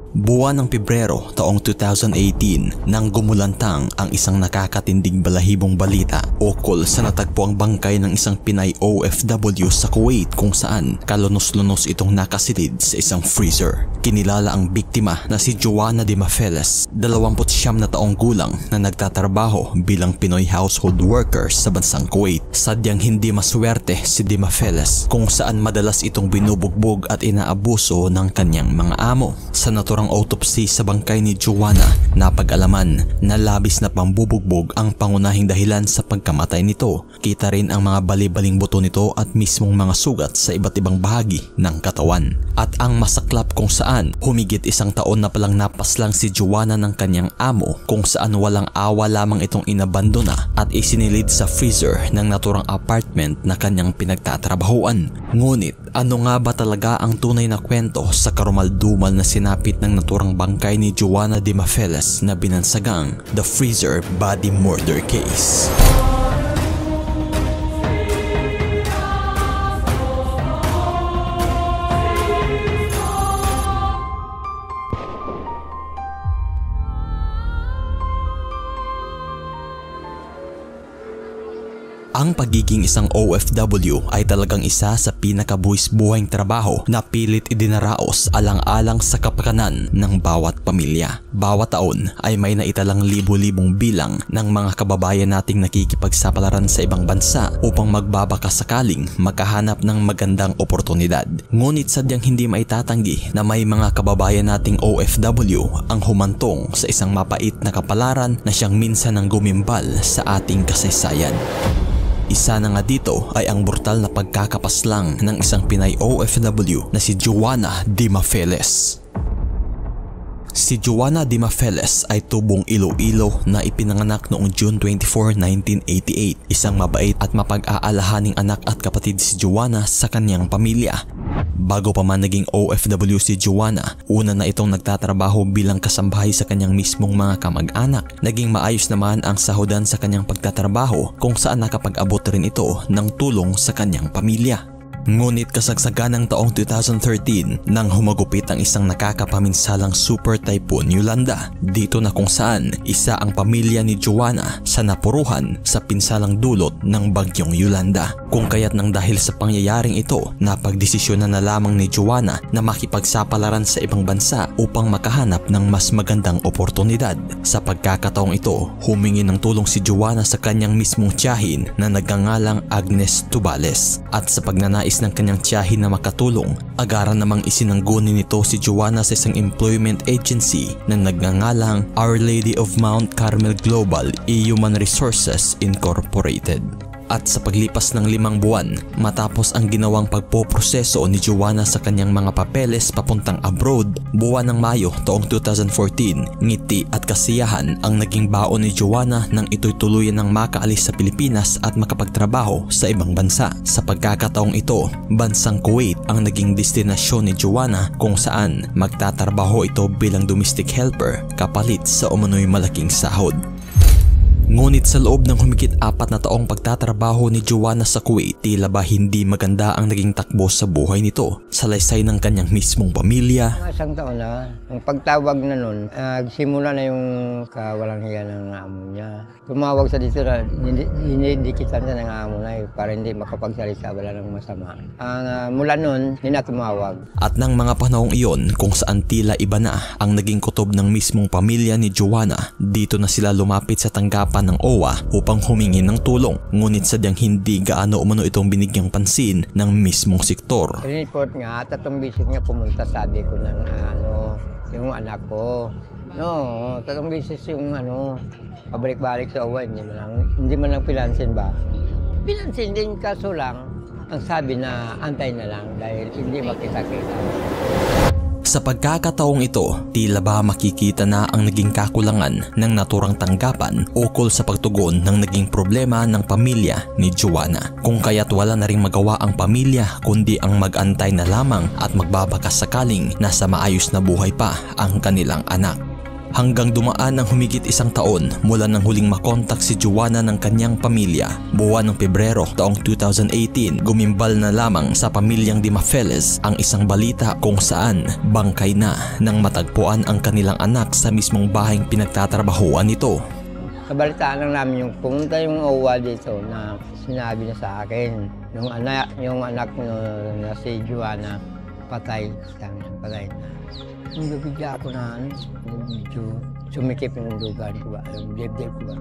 Buwan ng Pebrero taong 2018 nang gumulantang ang isang nakakatinding balahibong balita ukol sa natagpuang bangkay ng isang Pinay OFW sa Kuwait kung saan kalunos-lunos itong nakasilid sa isang freezer. Kinilala ang biktima na si Joanna de Mafeles, 29 na taong gulang na nagtatrabaho bilang Pinoy household worker sa bansang Kuwait. Sadyang hindi maswerte si de Mafeles kung saan madalas itong binubugbog at inaabuso ng kanyang mga amo. Sa naturang autopsy sa bangkay ni Joanna, napag-alaman na labis na pambubugbog ang pangunahing dahilan sa pagkamatay nito. Kita rin ang mga bali-baling buto nito at mismong mga sugat sa iba't ibang bahagi ng katawan. At ang masaklap kung saan humigit isang taon na palang napaslang si Joanna ng kanyang amo kung saan walang awa lamang itong inabandona at isinilid sa freezer ng naturang apartment na kanyang pinagtatrabahuan. Ngunit ano nga ba talaga ang tunay na kwento sa karumaldumal na sinapit ng naturang bangkay ni Joanna de Mafeles na binansagang The Freezer Body Murder Case? Ang pagiging isang OFW ay talagang isa sa pinakabuwis-buhayng trabaho na pilit idinaraos alang-alang sa kapakanan ng bawat pamilya. Bawat taon ay may naitalang libu-libong bilang ng mga kababayan nating nakikipagsapalaran sa ibang bansa upang magbabaka sakaling makahanap ng magandang oportunidad. Ngunit sadyang hindi maitatanggi na may mga kababayan nating OFW ang humantong sa isang mapait na kapalaran na siyang minsan ang gumimbal sa ating kasaysayan. Isa na nga dito ay ang brutal na pagkakapaslang ng isang Pinay OFW na si Joanna de Mafeles. Si Joanna de Mafeles ay tubong Iloilo na ipinanganak noong June 24, 1988. Isang mabait at mapag-aalahaning anak at kapatid si Joanna sa kanyang pamilya. Bago pa man naging OFW si Joanna, una na itong nagtatrabaho bilang kasambahay sa kanyang mismong mga kamag-anak. Naging maayos naman ang sahudan sa kanyang pagtatrabaho kung saan nakapag-abot rin ito ng tulong sa kanyang pamilya. Ngunit kasagsagan ng taong 2013 nang humagupit ang isang nakakapaminsalang super typhoon Yolanda. Dito na kung saan isa ang pamilya ni Joanna sa napuruhan sa pinsalang dulot ng bagyong Yolanda. Kung kaya't nang dahil sa pangyayaring ito, napagdesisyonan na lamang ni Joanna na makipagsapalaran sa ibang bansa upang makahanap ng mas magandang oportunidad. Sa pagkakataong ito, humingi ng tulong si Joanna sa kanyang mismong tiyahin na nagngangalang Agnes Tubales. At sa pagnanais ng kanyang tiyahin na makatulong, agaran namang isinangguni nito si Joanna sa isang employment agency na nagngangalang Our Lady of Mount Carmel Global Human Resources Incorporated. At sa paglipas ng 5 buwan, matapos ang ginawang pagpoproseso ni Joanna sa kanyang mga papeles papuntang abroad, buwan ng Mayo taong 2014, ngiti at kasiyahan ang naging baon ni Joanna nang ito'y tuluyan ng makaalis sa Pilipinas at makapagtrabaho sa ibang bansa. Sa pagkakataong ito, bansang Kuwait ang naging destinasyon ni Joanna kung saan magtatrabaho ito bilang domestic helper kapalit sa umano'y malaking sahod. Ngunit sa loob ng humigit 4 na taong pagtatrabaho ni Joanna sa Kuwait, tila ba hindi maganda ang naging takbo sa buhay nito, salaysay ng kanyang mismong pamilya. Isang taon na, ang pagtawag na nun, simula na yung kawalang hiya ng amo niya. Tumawag sa dito na, dinidikitan siya ng amo na para hindi makapagsalita, wala ng masama. Mula nun, hindi na tumawag. At ng mga panahong iyon, kung saan tila iba na ang naging kutob ng mismong pamilya ni Joanna, dito na sila lumapit sa tanggapan ng OWA upang humingi ng tulong. Ngunit sadyang hindi gaano umano itong binigyang pansin ng mismong sektor. Report nga, 3 bisis nga pumunta, sabi ko ng yung anak ko. No, 3 bisis yung pabalik-balik sa OWA, hindi man lang pinansin ba? Pinansin din, kaso lang, ang sabi na antay na lang dahil hindi makita-kita. Sa pagkakataong ito, tila ba makikita na ang naging kakulangan ng naturang tanggapan ukol sa pagtugon ng naging problema ng pamilya ni Joanna. Kung kaya't wala na ring magawa ang pamilya kundi ang mag-antay na lamang at magbabaka sakaling nasa maayos na buhay pa ang kanilang anak. Hanggang dumaan ng humigit 1 taon mula nang huling makontak si Joanna ng kanyang pamilya. Buwan ng Pebrero taong 2018, gumimbal na lamang sa pamilyang Di Mafeles ang isang balita kung saan bangkay na nang matagpuan ang kanilang anak sa mismong bahayng pinagtatrabahuan nito. Kabalitaan lang namin yung pumunta yung OWA dito na sinabi na sa akin, yung anak na si Joanna patay na. Yung bigla ako na medyo sumikip yung lugar ko ba, yung dibdib ko ba.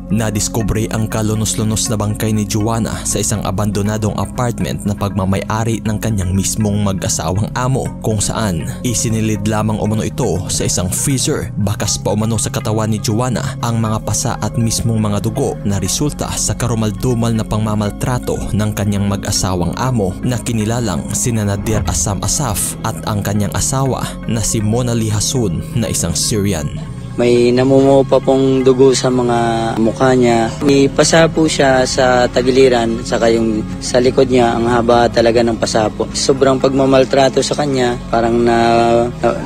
Nadiskubre ang kalunos-lunos na bangkay ni Joanna sa isang abandonadong apartment na pagmamay-ari ng kanyang mismong mag-asawang amo, kung saan isinilid lamang umano ito sa isang freezer. Bakas pa umano sa katawan ni Joanna ang mga pasa at mismong mga dugo na resulta sa karumaldumal na pangmamaltrato ng kanyang mag-asawang amo na kinilalang sina Nadir Assam Asaf at ang kanyang asawa na si Mona Lee Hasun na isang Syrian. May namumuo pa pong dugo sa mga mukha niya. May pasa po siya sa tagiliran, saka yung sa likod niya, ang haba talaga ng pasa po. Sobrang pagmamaltrato sa kanya, parang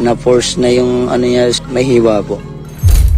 na-force na yung niya, may hiwa po.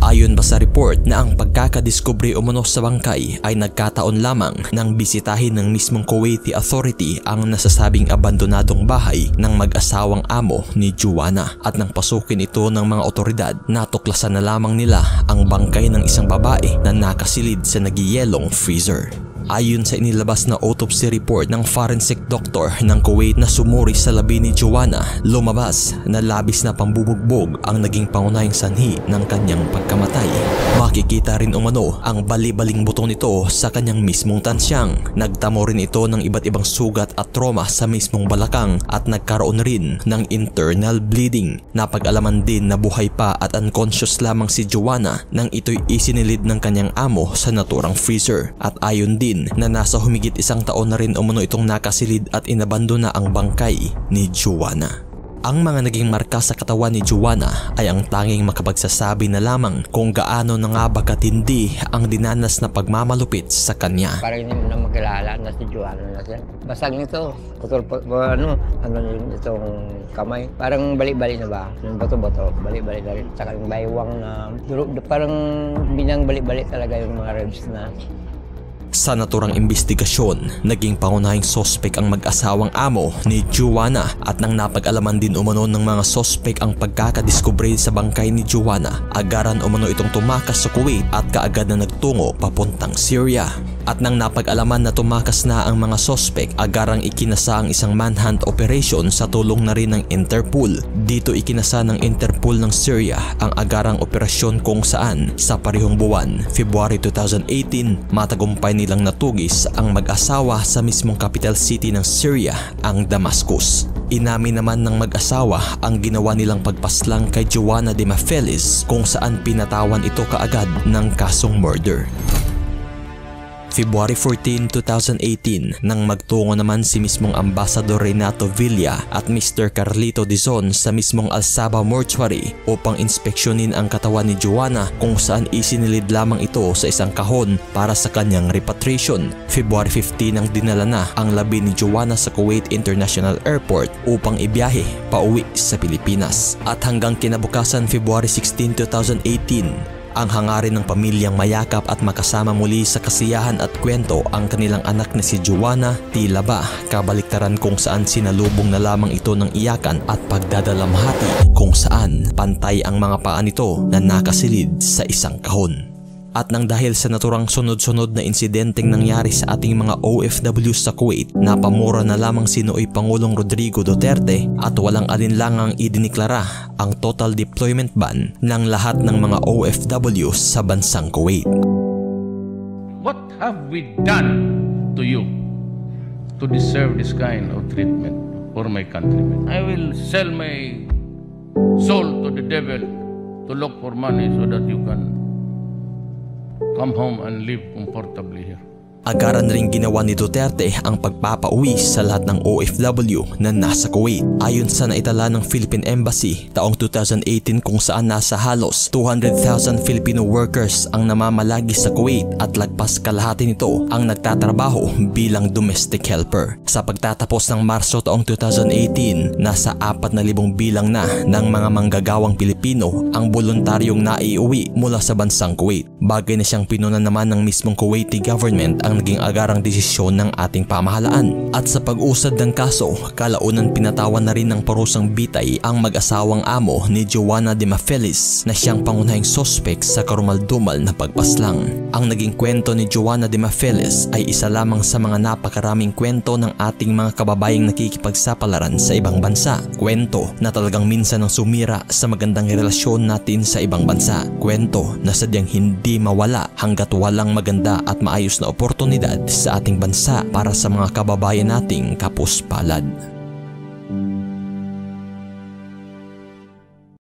Ayon pa sa report na ang pagkakadiskubre umano sa bangkay ay nagkataon lamang nang bisitahin ng mismong Kuwaiti Authority ang nasasabing abandonadong bahay ng mag-asawang amo ni Joanna, at nang pasukin ito ng mga otoridad, natuklasan na lamang nila ang bangkay ng isang babae na nakasilid sa nagyayelong freezer. Ayon sa inilabas na autopsy report ng forensic doctor ng Kuwait na sumuri sa labi ni Joanna, lumabas na labis na pambubugbog ang naging pangunahing sanhi ng kanyang pagkamatay. Makikita rin umano ang bali-baling buto nito sa kanyang mismong tansyang. Nagtamo rin ito ng iba't ibang sugat at trauma sa mismong balakang at nagkaroon rin ng internal bleeding. Napag-alaman din na buhay pa at unconscious lamang si Joanna nang ito'y isinilid ng kanyang amo sa naturang freezer, at ayon din na nasa humigit 1 taon na rin umano itong nakasilid at inabandona ang bangkay ni Joanna. Ang mga naging marka sa katawan ni Joanna ay ang tanging makapagsasabi na lamang kung gaano na nga ba katindi ang dinanas na pagmamalupit sa kanya. Parang hindi mo na makilala na si Joanna na siya. Basag nito, putol po, itong kamay. Parang balik-balik na ba? Yung bato-bato, balik-balik na rin. Tsaka yung baywang na, parang binang balik-balik talaga yung mga ribs na. Sa naturang investigasyon, naging pangunahing sospek ang mag-asawang amo ni Joanna, at nang napag-alaman din umano ng mga sospek ang pagkakadiskubre sa bangkay ni Joanna, agaran umano itong tumakas sa Kuwait at kaagad na nagtungo papuntang Syria. At nang napag-alaman na tumakas na ang mga sospek, agarang ikinasa ang isang manhunt operation sa tulong na rin ng Interpol. Dito ikinasa ng Interpol ng Syria ang agarang operasyon kung saan sa parehong buwan, February 2018, matagumpay nilang natugis ang mag-asawa sa mismong capital city ng Syria, ang Damascus. Inamin naman ng mag-asawa ang ginawa nilang pagpaslang kay Joanna Di Mafeles, kung saan pinatawan ito kaagad ng kasong murder. February 14, 2018, nang magtungo naman si mismong Ambassador Renato Villa at Mr. Carlito Dizon sa mismong Alsaba Mortuary upang inspeksyonin ang katawan ni Joanna, kung saan isinilid lamang ito sa isang kahon para sa kanyang repatriation. February 15 nang dinala na ang labi ni Joanna sa Kuwait International Airport upang ibiyahe pauwi sa Pilipinas. At hanggang kinabukasan February 16, 2018, ang hangarin ng pamilyang mayakap at makasama muli sa kasiyahan at kwento ang kanilang anak na si Joanna, tila ba kabaliktaran kung saan sinalubong na lamang ito ng iyakan at pagdadalamhati, kung saan pantay ang mga paa nito na nakasilid sa isang kahon. At nang dahil sa naturang sunod-sunod na insidenteng nangyari sa ating mga OFW sa Kuwait, napamura na lamang si Nooy Pangulong Rodrigo Duterte at walang alinlangang idiniklara ang total deployment ban ng lahat ng mga OFW sa bansang Kuwait. What have we done to you to deserve this kind of treatment for my countrymen? I will sell my soul to the devil to look for money so that you can come home and live comfortably here. Agaran ring ginawa ni Duterte ang pagpapauwi sa lahat ng OFW na nasa Kuwait. Ayon sa naitala ng Philippine Embassy taong 2018 kung saan nasa halos 200,000 Filipino workers ang namamalagi sa Kuwait at lagpas kalahati nito ang nagtatrabaho bilang domestic helper. Sa pagtatapos ng Marso taong 2018, nasa 4,000 bilang na ng mga manggagawang Pilipino ang voluntaryong naiuwi mula sa bansang Kuwait. Bagay na siyang pinunan naman ng mismong Kuwaiti government ang naging agarang desisyon ng ating pamahalaan. At sa pag-usad ng kaso, kalaunan pinatawan na rin ng parusang bitay ang mag-asawang amo ni Joanna de Mafelis na siyang pangunahing sospek sa karumaldumal na pagpaslang. Ang naging kwento ni Joanna de Mafelis ay isa lamang sa mga napakaraming kwento ng ating mga kababayang nakikipagsapalaran sa ibang bansa. Kwento na talagang minsan ang sumira sa magandang relasyon natin sa ibang bansa. Kwento na sadyang hindi mawala hanggat walang maganda at maayos na oportunidad sa ating bansa para sa mga kababayan nating kapuspalad.